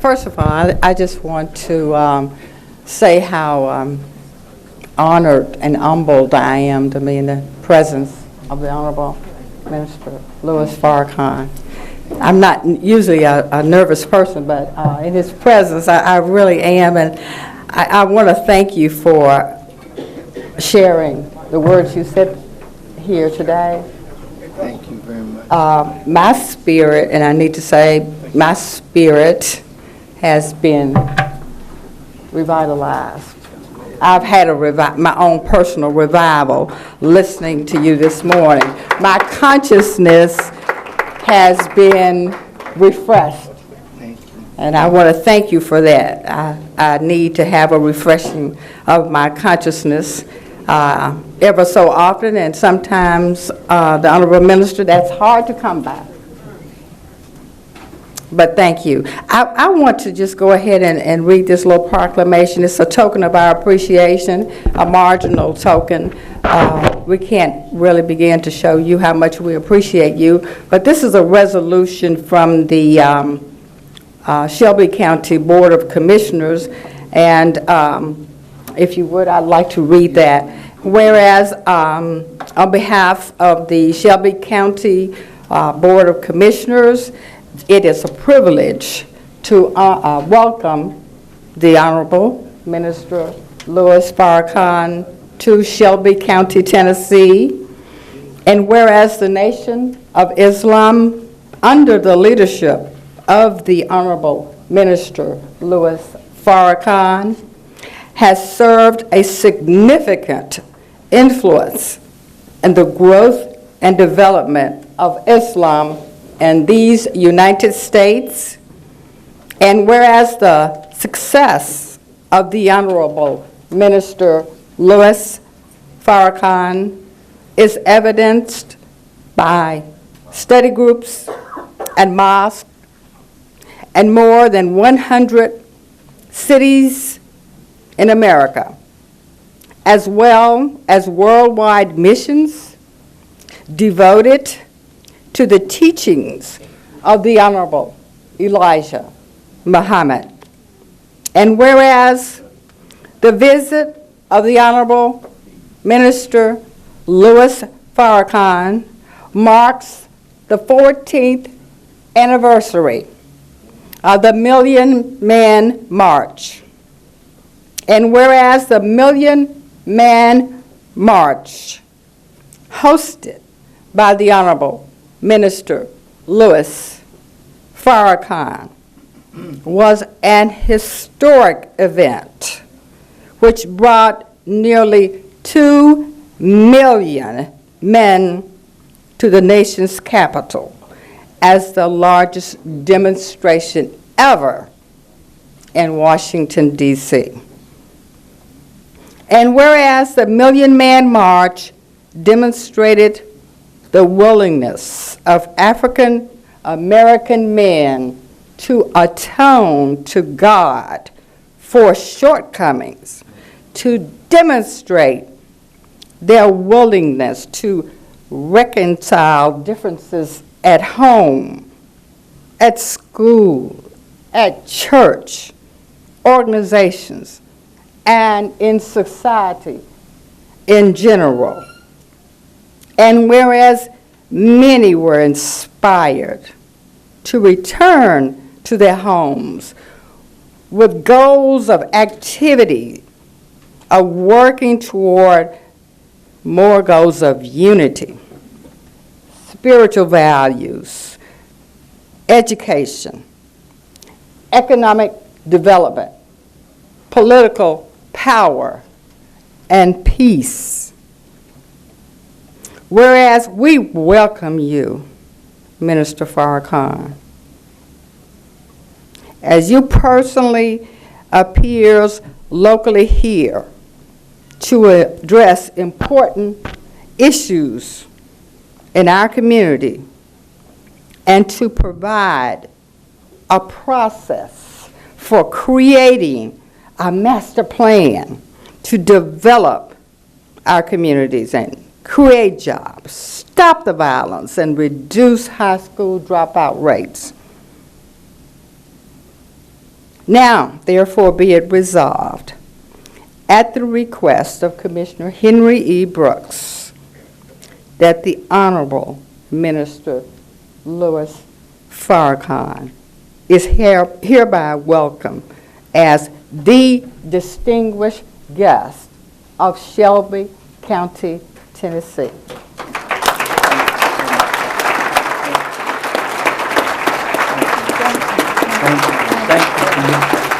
First of all, I just want to say how honored and humbled I am to be in the presence of the Honorable Minister Louis Farrakhan. I'm not usually a nervous person, but in his presence, I really am, and I want to thank you for sharing the words you said here today. Thank you very much. My spirit, and I need to say, my spirit has been revitalized. I've had my own personal revival listening to you this morning. My consciousness has been refreshed. Thank you. And I want to thank you for that. I need to have a refreshing of my consciousness ever so often, and sometimes, the Honorable Minister, that's hard to come by. But thank you. I want to just go ahead and read this little proclamation. It's a token of our appreciation, a marginal token. We can't really begin to show you how much we appreciate you, but this is a resolution from the Shelby County Board of Commissioners, and if you would, I'd like to read that. Whereas on behalf of the Shelby County Board of Commissioners, it is a privilege to welcome the Honorable Minister Louis Farrakhan to Shelby County, Tennessee. And whereas the Nation of Islam, under the leadership of the Honorable Minister Louis Farrakhan, has served a significant influence in the growth and development of Islam in these United States, and whereas the success of the Honorable Minister Louis Farrakhan is evidenced by study groups and mosques and more than 100 cities in America, as well as worldwide missions devoted to the teachings of the Honorable Elijah Muhammad. And whereas the visit of the Honorable Minister Louis Farrakhan marks the 14th anniversary of the Million Man March. And whereas the Million Man March, hosted by the Honorable Minister Louis Farrakhan, was an historic event which brought nearly 2 million men to the nation's capital as the largest demonstration ever in Washington, D.C. And whereas the Million Man March demonstrated the willingness of African American men to atone to God for shortcomings, to demonstrate their willingness to reconcile differences at home, at school, at church, organizations, and in society in general. And whereas many were inspired to return to their homes with goals of activity, of working toward more goals of unity, spiritual values, education, economic development, political power, and peace. Whereas we welcome you, Minister Farrakhan, as you personally appears locally here to address important issues in our community and to provide a process for creating a master plan to develop our communities and create jobs, stop the violence, and reduce high school dropout rates. Now, therefore, be it resolved, at the request of Commissioner Henry E. Brooks, that the Honorable Minister Louis Farrakhan is hereby welcomed as the distinguished guest of Shelby County, Tennessee. Thank you.